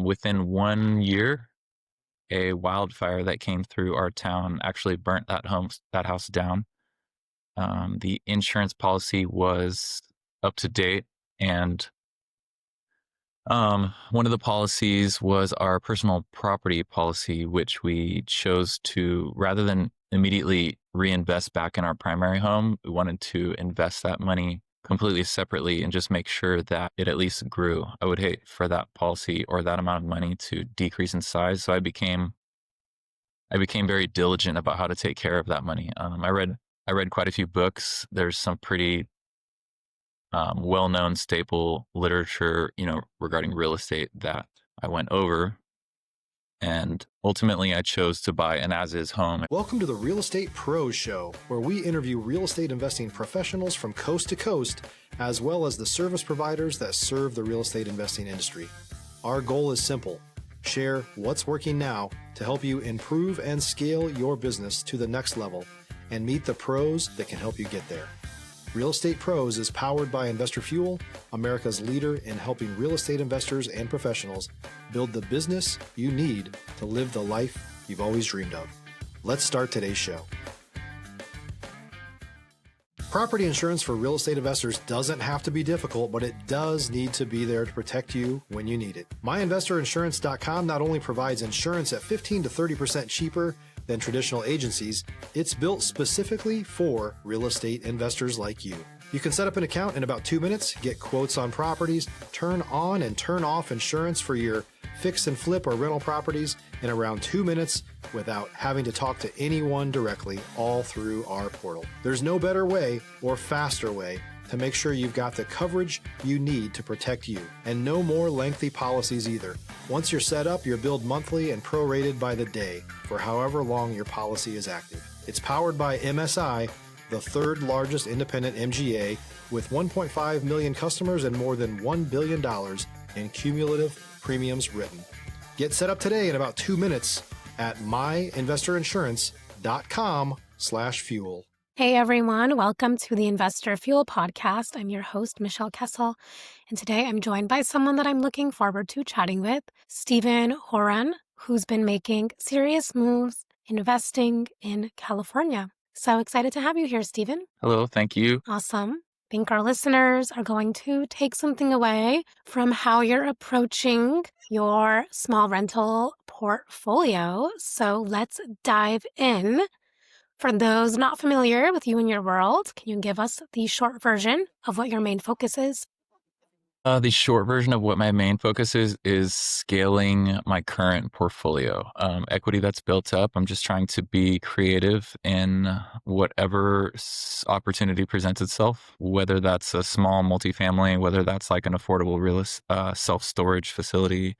Within 1 year, a wildfire that came through our town actually burnt that house down. The insurance policy was up to date, and one of the policies was our personal property policy, which we chose to, rather than immediately reinvest back in our primary home, we wanted to invest that money completely separately and just make sure that it at least grew. I would hate for that policy or that amount of money to decrease in size. So I became very diligent about how to take care of that money. I read quite a few books. There's some pretty well-known staple literature, regarding real estate that I went over, and ultimately I chose to buy an as-is home. Welcome to the Real Estate Pros Show, where we interview real estate investing professionals from coast to coast, as well as the service providers that serve the real estate investing industry. Our goal is simple: share what's working now to help you improve and scale your business to the next level and meet the pros that can help you get there. Real Estate Pros is powered by Investor Fuel, America's leader in helping real estate investors and professionals build the business you need to live the life you've always dreamed of. Let's start today's show. Property insurance for real estate investors doesn't have to be difficult, but it does need to be there to protect you when you need it. MyInvestorInsurance.com not only provides insurance at 15 to 30% cheaper than traditional agencies, it's built specifically for real estate investors like you. You can set up an account in about 2 minutes, get quotes on properties, turn on and turn off insurance for your fix and flip or rental properties in around 2 minutes without having to talk to anyone directly, all through our portal. There's no better way or faster way to make sure you've got the coverage you need to protect you, and no more lengthy policies either. Once you're set up, you're billed monthly and prorated by the day for however long your policy is active. It's powered by MSI, the third largest independent MGA, with 1.5 million customers and more than $1 billion in cumulative premiums written. Get set up today in about 2 minutes at myinvestorinsurance.com/fuel. Hey everyone, welcome to the Investor Fuel podcast. I'm your host, Michelle Kessel, and today I'm joined by someone that I'm looking forward to chatting with, Stephen Horan, who's been making serious moves investing in California. So excited to have you here, Stephen. Hello, thank you. Awesome. I think our listeners are going to take something away from how you're approaching your small rental portfolio. So let's dive in. For those not familiar with you and your world, can you give us the short version of what your main focus is? The short version of what my main focus is scaling my current portfolio. Equity that's built up. I'm just trying to be creative in whatever opportunity presents itself, whether that's a small multifamily, whether that's like an affordable self-storage facility.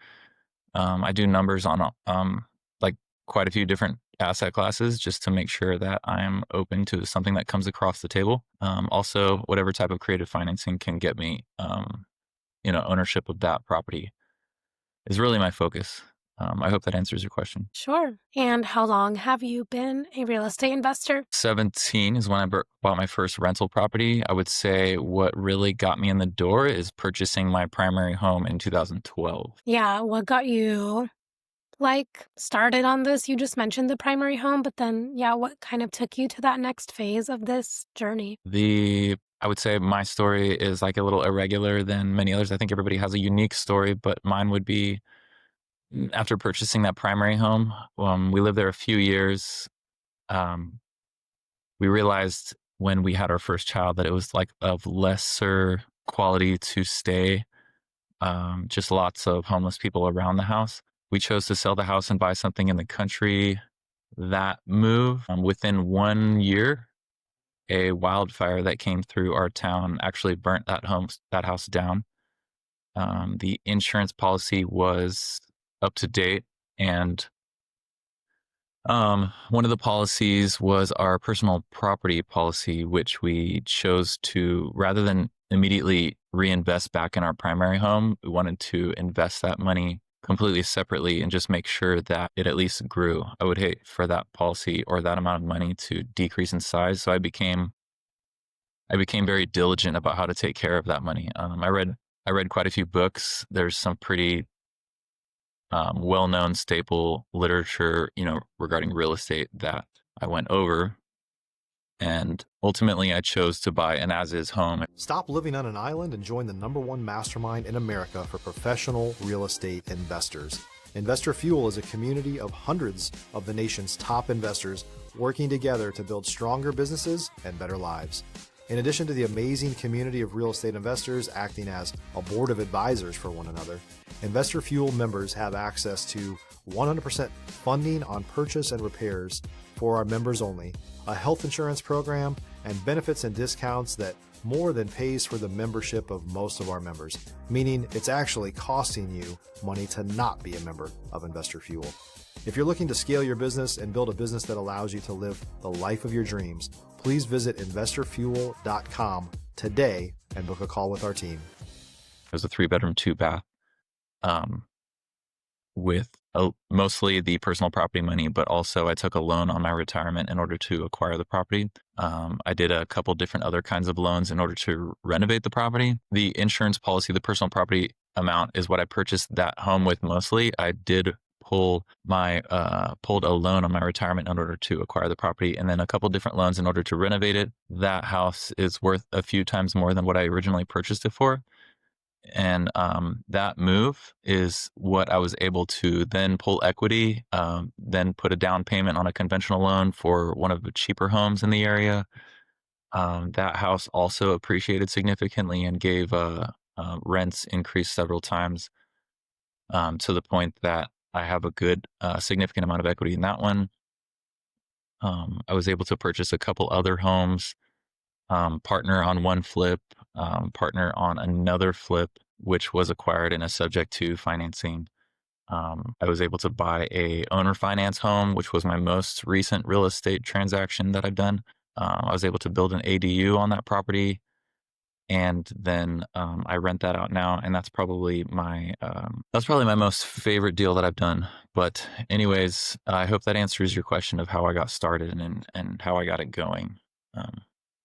I do numbers on like quite a few different asset classes just to make sure that I'm open to something that comes across the table. Also, whatever type of creative financing can get me, ownership of that property is really my focus. I hope that answers your question. Sure. And how long have you been a real estate investor? 17 is when I bought my first rental property. I would say what really got me in the door is purchasing my primary home in 2012. Yeah, what got you started on this? You just mentioned the primary home, but then, what kind of took you to that next phase of this journey? I would say my story is like a little irregular than many others. I think everybody has a unique story, but mine would be after purchasing that primary home. We lived there a few years. We realized when we had our first child that it was like of lesser quality to stay. Just lots of homeless people around the house. We chose to sell the house and buy something in the country. That move, within 1 year, a wildfire that came through our town actually burnt that house down. The insurance policy was up to date, and one of the policies was our personal property policy, which we chose to, rather than immediately reinvest back in our primary home, we wanted to invest that money completely separately and just make sure that it at least grew. I would hate for that policy or that amount of money to decrease in size. So I became very diligent about how to take care of that money. I read quite a few books. There's some pretty well-known staple literature, regarding real estate that I went over. And ultimately, I chose to buy an as-is home. Stop living on an island and join the #1 mastermind in America for professional real estate investors. Investor Fuel is a community of hundreds of the nation's top investors working together to build stronger businesses and better lives. In addition to the amazing community of real estate investors acting as a board of advisors for one another, Investor Fuel members have access to 100% funding on purchase and repairs for our members only, a health insurance program, and benefits and discounts that more than pays for the membership of most of our members, meaning it's actually costing you money to not be a member of Investor Fuel. If you're looking to scale your business and build a business that allows you to live the life of your dreams, please visit investorfuel.com today and book a call with our team. It was a 3-bedroom, 2-bath, with mostly the personal property money, but also I took a loan on my retirement in order to acquire the property. I did a couple different other kinds of loans in order to renovate the property. The insurance policy, the personal property amount, is what I purchased that home with mostly. I did pulled a loan on my retirement in order to acquire the property, and then a couple different loans in order to renovate it. That house is worth a few times more than what I originally purchased it for. And that move is what I was able to then pull equity, then put a down payment on a conventional loan for one of the cheaper homes in the area. That house also appreciated significantly and gave rents increased several times, to the point that I have a good significant amount of equity in that one. I was able to purchase a couple other homes, partner on one flip, partner on another flip, which was acquired and is subject to financing. I was able to buy a owner finance home, which was my most recent real estate transaction that I've done. I was able to build an ADU on that property, and then I rent that out now, and that's probably my most favorite deal that I've done. But anyways, I hope that answers your question of how I got started and how I got it going. I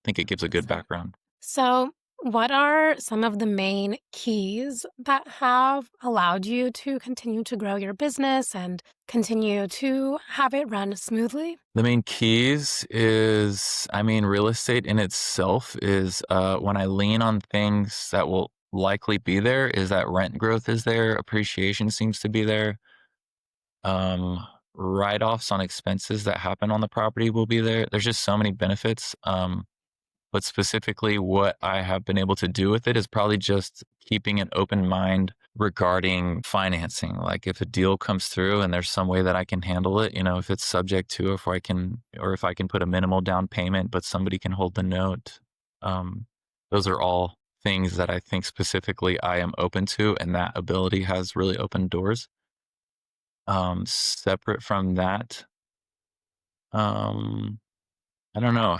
think it gives a good background. So, what are some of the main keys that have allowed you to continue to grow your business and continue to have it run smoothly? The main keys is, real estate in itself is, when I lean on things that will likely be there, is that rent growth is there, appreciation seems to be there. Write-offs on expenses that happen on the property will be there. There's just so many benefits. But specifically what I have been able to do with it is probably just keeping an open mind regarding financing. Like if a deal comes through and there's some way that I can handle it, if it's subject to, if I can put a minimal down payment, but somebody can hold the note. Those are all things that I think specifically I am open to, and that ability has really opened doors. Separate from that, I don't know,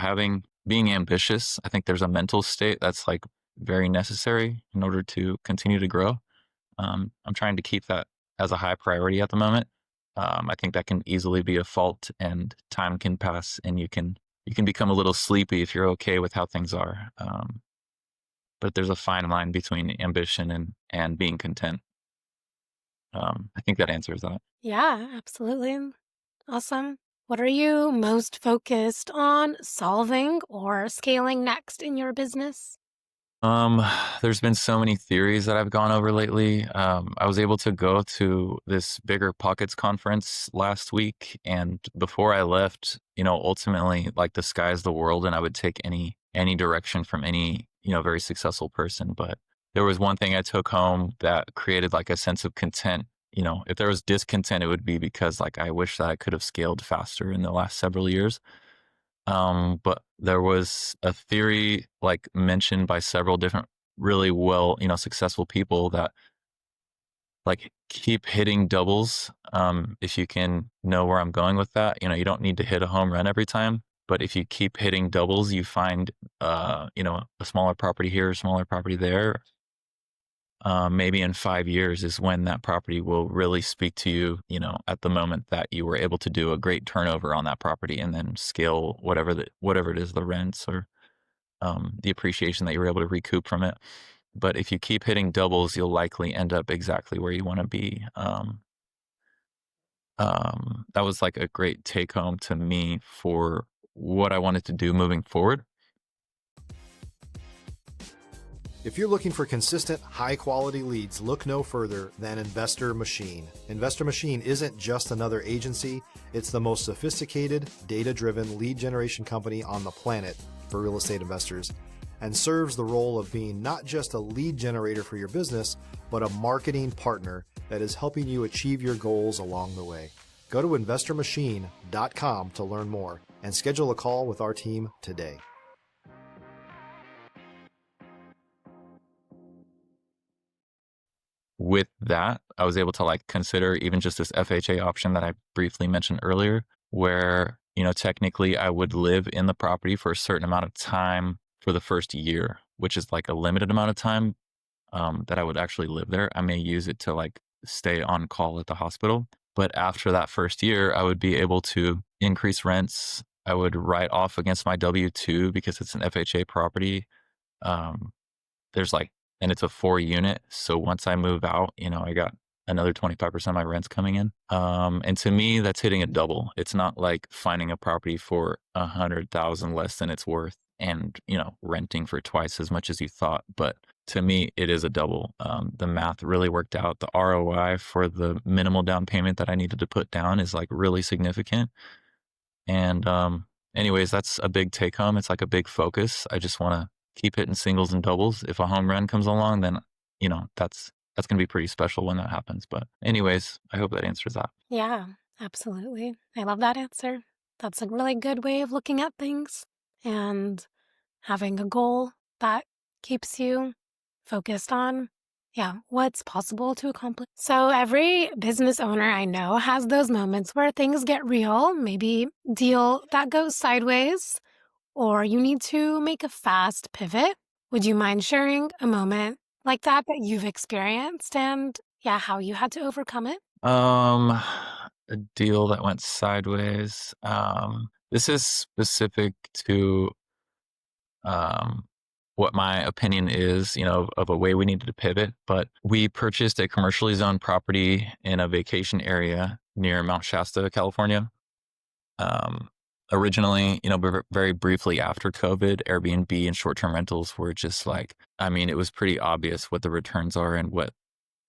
being ambitious. I think there's a mental state that's like very necessary in order to continue to grow. I'm trying to keep that as a high priority at the moment. I think that can easily be a fault, and time can pass, and you can become a little sleepy if you're okay with how things are. But there's a fine line between ambition and being content. I think that answers that. Yeah, absolutely. Awesome. What are you most focused on solving or scaling next in your business? There's been so many theories that I've gone over lately. I was able to go to this Bigger Pockets conference last week, and before I left, ultimately, like, the sky's the world, and I would take any direction from any, very successful person. But there was one thing I took home that created like a sense of content. If there was discontent, it would be because like I wish that I could have scaled faster in the last several years. But there was a theory like mentioned by several different really well, successful people that like keep hitting doubles. If you can know where I'm going with that, you don't need to hit a home run every time, but if you keep hitting doubles, you find, a smaller property here, a smaller property there. Maybe in 5 years is when that property will really speak to you, at the moment that you were able to do a great turnover on that property and then scale whatever it is, the rents or the appreciation that you were able to recoup from it. But if you keep hitting doubles, you'll likely end up exactly where you want to be. that was like a great take home to me for what I wanted to do moving forward. If you're looking for consistent, high-quality leads, look no further than Investor Machine. Investor Machine isn't just another agency, it's the most sophisticated, data-driven lead generation company on the planet for real estate investors, and serves the role of being not just a lead generator for your business, but a marketing partner that is helping you achieve your goals along the way. Go to investormachine.com to learn more and schedule a call with our team today. With that, I was able to like consider even just this FHA option that I briefly mentioned earlier, where, technically I would live in the property for a certain amount of time for the first year, which is like a limited amount of time that I would actually live there. I may use it to like stay on call at the hospital. But after that first year, I would be able to increase rents. I would write off against my W-2 because it's an FHA property. Um, there's like, and it's a 4-unit. So once I move out, I got another 25% of my rent's coming in. And to me, that's hitting a double. It's not like finding a property for 100,000 less than it's worth and, renting for twice as much as you thought. But to me, it is a double. The math really worked out. The ROI for the minimal down payment that I needed to put down is like really significant. And anyways, that's a big take home. It's like a big focus. I just want to keep hitting singles and doubles. If a home run comes along, then, that's going to be pretty special when that happens. But anyways, I hope that answers that. Yeah, absolutely. I love that answer. That's a really good way of looking at things and having a goal that keeps you focused on, what's possible to accomplish. So every business owner I know has those moments where things get real, maybe deal that goes sideways, or you need to make a fast pivot. Would you mind sharing a moment like that you've experienced and how you had to overcome it? A deal that went sideways. This is specific to what my opinion is, of a way we needed to pivot. But we purchased a commercially zoned property in a vacation area near Mount Shasta, California. Originally, very briefly after COVID, Airbnb and short-term rentals were just like, it was pretty obvious what the returns are and what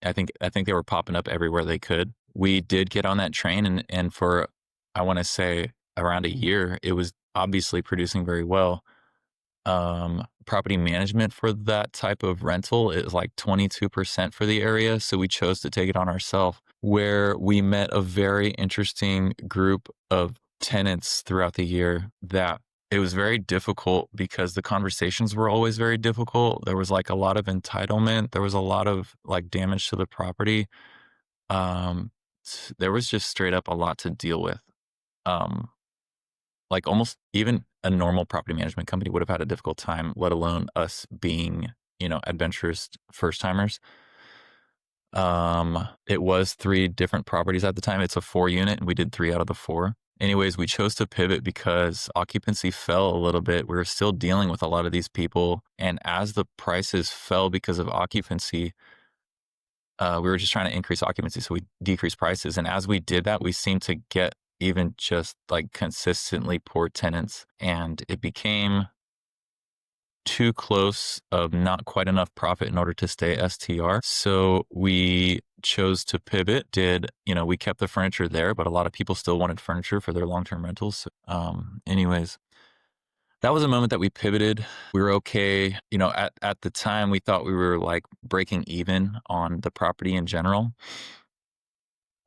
I think they were popping up everywhere they could. We did get on that train and for, I want to say around a year, it was obviously producing very well. Property management for that type of rental is like 22% for the area. So we chose to take it on ourselves, where we met a very interesting group of tenants throughout the year that it was very difficult because the conversations were always very difficult. There was like a lot of entitlement. There was a lot of like damage to the property. There was just straight up a lot to deal with. Like almost even a normal property management company would have had a difficult time, let alone us being, adventurous first timers. It was 3 different properties at the time. It's a 4-unit and we did 3 out of the 4. Anyways, we chose to pivot because occupancy fell a little bit. We were still dealing with a lot of these people. And as the prices fell because of occupancy, we were just trying to increase occupancy. So we decreased prices. And as we did that, we seemed to get even just like consistently poor tenants. And it became too close of not quite enough profit in order to stay STR. So we chose to pivot. We kept the furniture there, but a lot of people still wanted furniture for their long-term rentals. Anyways, that was a moment that we pivoted. We were okay. At the time we thought we were like breaking even on the property in general,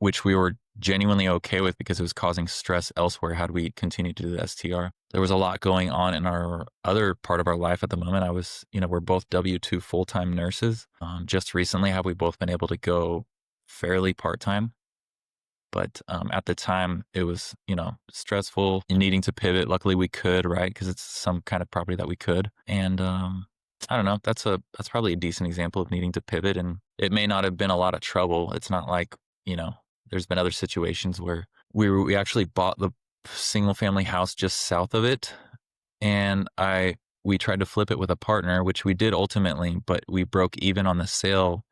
which we were genuinely okay with because it was causing stress elsewhere had we continued to do the STR. There was a lot going on in our other part of our life at the moment. We're both W-2 full-time nurses. Just recently have we both been able to go fairly part-time. But at the time it was, stressful and needing to pivot. Luckily we could, right? Because it's some kind of property that we could. And I don't know, that's probably a decent example of needing to pivot. And it may not have been a lot of trouble. It's not like, there's been other situations where we actually bought the single family house just south of it. And we tried to flip it with a partner, which we did ultimately, but we broke even on the sale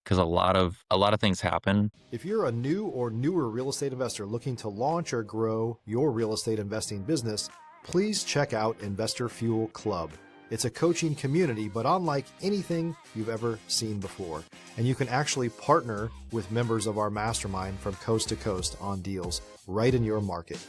because a lot of things happen. If you're a new or newer real estate investor looking to launch or grow your real estate investing business, please check out Investor Fuel Club. It's a coaching community, but unlike anything you've ever seen before. And you can actually partner with members of our mastermind from coast to coast on deals right in your market.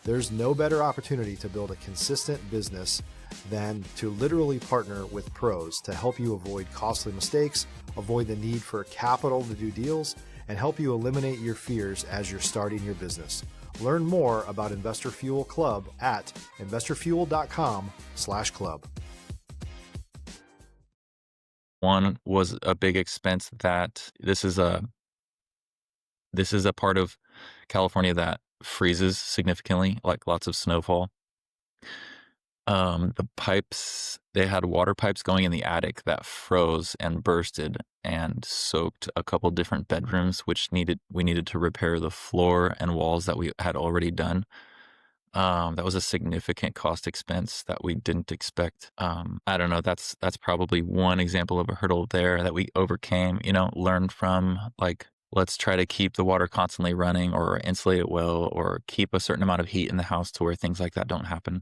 There's no better opportunity to build a consistent business than to literally partner with pros to help you avoid costly mistakes, avoid the need for capital to do deals, and help you eliminate your fears as you're starting your business. Learn more about Investor Fuel Club at investorfuel.com/club. One was a big expense that this is a part of California that freezes significantly, like lots of snowfall. The pipes, they had water pipes going in the attic that froze and bursted and soaked a couple different bedrooms, which we needed to repair the floor and walls that we had already done. That was a significant cost expense that we didn't expect. I don't know. That's probably one example of a hurdle there that we overcame, learned from. Like, let's try to keep the water constantly running or insulate it well or keep a certain amount of heat in the house to where things like that don't happen.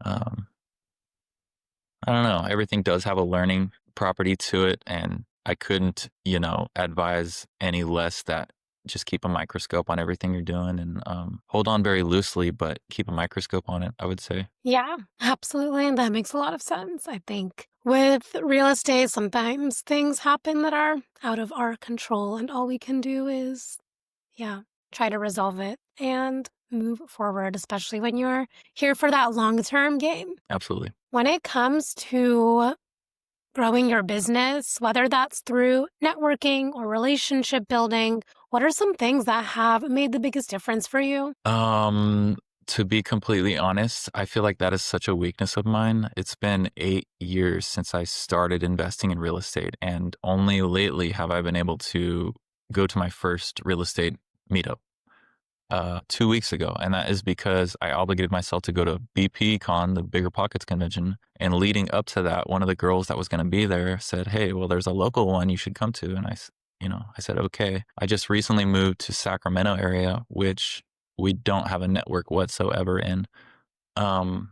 Um, I don't know. Everything does have a learning property to it. And I couldn't, advise any less that just keep a microscope on everything you're doing and hold on very loosely, but keep a microscope on it, I would say. Yeah, absolutely. And that makes a lot of sense. I think with real estate, sometimes things happen that are out of our control, and all we can do is, try to resolve it and move forward, especially when you're here for that long-term game. Absolutely. When it comes to growing your business, whether that's through networking or relationship building, what are some things that have made the biggest difference for you? To be completely honest, I feel like that is such a weakness of mine. It's been 8 years since I started investing in real estate, and only lately have I been able to go to my first real estate meetup 2 weeks ago. And that is because I obligated myself to go to BPCon, the Bigger Pockets convention. And leading up to that, one of the girls that was going to be there said, "Hey, well, there's a local one you should come to." And I said, okay. I just recently moved to Sacramento area, which we don't have a network whatsoever in. I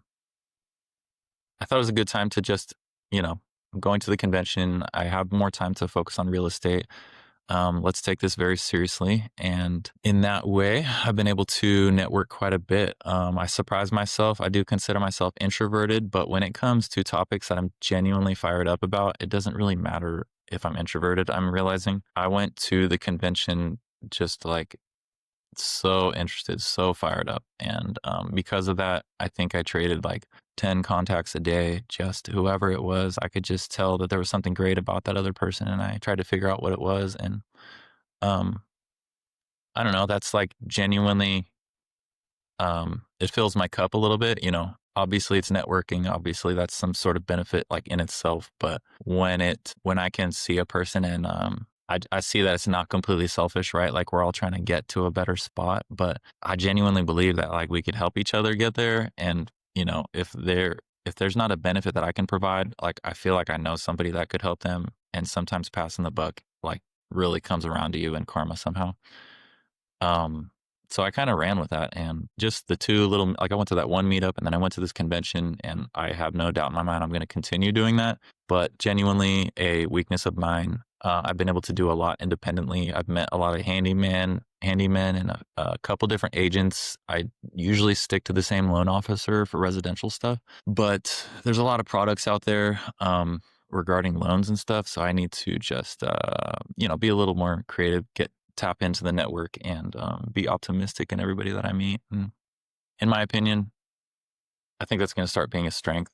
thought it was a good time to just, I'm going to the convention. I have more time to focus on real estate. Let's take this very seriously. And in that way, I've been able to network quite a bit. I surprise myself. I do consider myself introverted, but when it comes to topics that I'm genuinely fired up about, it doesn't really matter if I'm introverted. I'm realizing I went to the convention just like so interested, so fired up. And because of that, I think I traded like 10 contacts a day, just whoever it was. I could just tell that there was something great about that other person, and I tried to figure out what it was. And I don't know, that's like genuinely, it fills my cup a little bit. Obviously it's networking. Obviously that's some sort of benefit like in itself. But when I can see a person and I see that it's not completely selfish, right? Like we're all trying to get to a better spot, but I genuinely believe that like we could help each other get there. And if there's not a benefit that I can provide, like I feel like I know somebody that could help them, and sometimes passing the buck like really comes around to you in karma somehow. So I kind of ran with that, and just the two little, like I went to that one meetup and then I went to this convention, and I have no doubt in my mind I'm going to continue doing that. But genuinely a weakness of mine. I've been able to do a lot independently. I've met a lot of handymen and a couple different agents. I usually stick to the same loan officer for residential stuff, but there's a lot of products out there regarding loans and stuff. So I need to just, be a little more creative, tap into the network, and be optimistic in everybody that I meet. And in my opinion, I think that's going to start being a strength.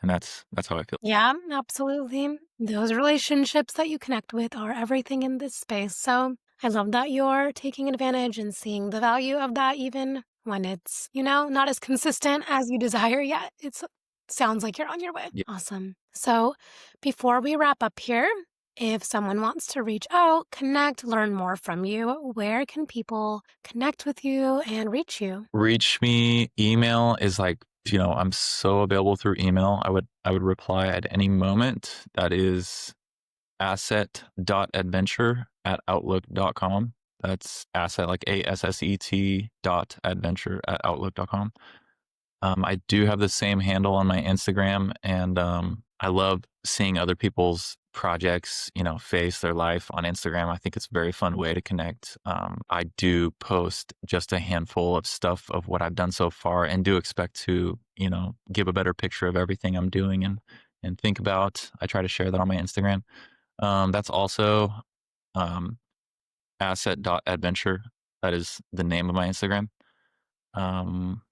And that's how I feel. Yeah, absolutely. Those relationships that you connect with are everything in this space. So I love that you're taking advantage and seeing the value of that, even when it's, not as consistent as you desire yet. It sounds like you're on your way. Yeah. Awesome. So before we wrap up here, if someone wants to reach out, connect, learn more from you, where can people connect with you and reach you? Reach me. Email is like, I'm so available through email. I would reply at any moment. That is asset.adventure@outlook.com. That's asset like ASSET.adventure@outlook.com. I do have the same handle on my Instagram, and I love seeing other people's projects, face their life on Instagram. I think it's a very fun way to connect. I do post just a handful of stuff of what I've done so far, and do expect to, give a better picture of everything I'm doing and think about. I try to share that on my Instagram. That's also um, asset.adventure. That is the name of my Instagram. Um,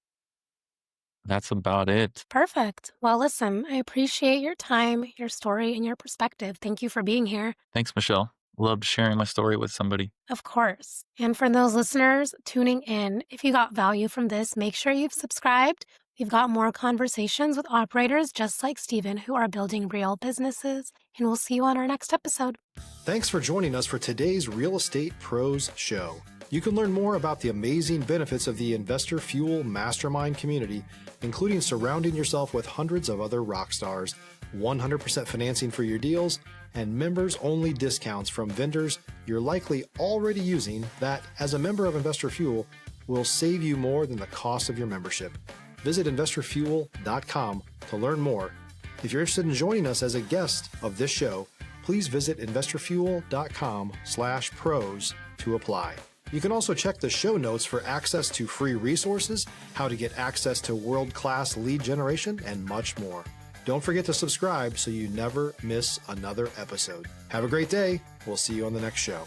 that's about it. Perfect. Well, listen, I appreciate your time, your story, and your perspective. Thank you for being here. Thanks, Michelle. Loved sharing my story with somebody. Of course. And for those listeners tuning in, if you got value from this, make sure you've subscribed. We've got more conversations with operators just like Steven who are building real businesses, and we'll see you on our next episode. Thanks for joining us for today's Real Estate Pros Show. You can learn more about the amazing benefits of the Investor Fuel Mastermind community, including surrounding yourself with hundreds of other rock stars, 100% financing for your deals, and members-only discounts from vendors you're likely already using that, as a member of Investor Fuel, will save you more than the cost of your membership. Visit investorfuel.com to learn more. If you're interested in joining us as a guest of this show, please visit investorfuel.com/pros to apply. You can also check the show notes for access to free resources, how to get access to world-class lead generation, and much more. Don't forget to subscribe so you never miss another episode. Have a great day. We'll see you on the next show.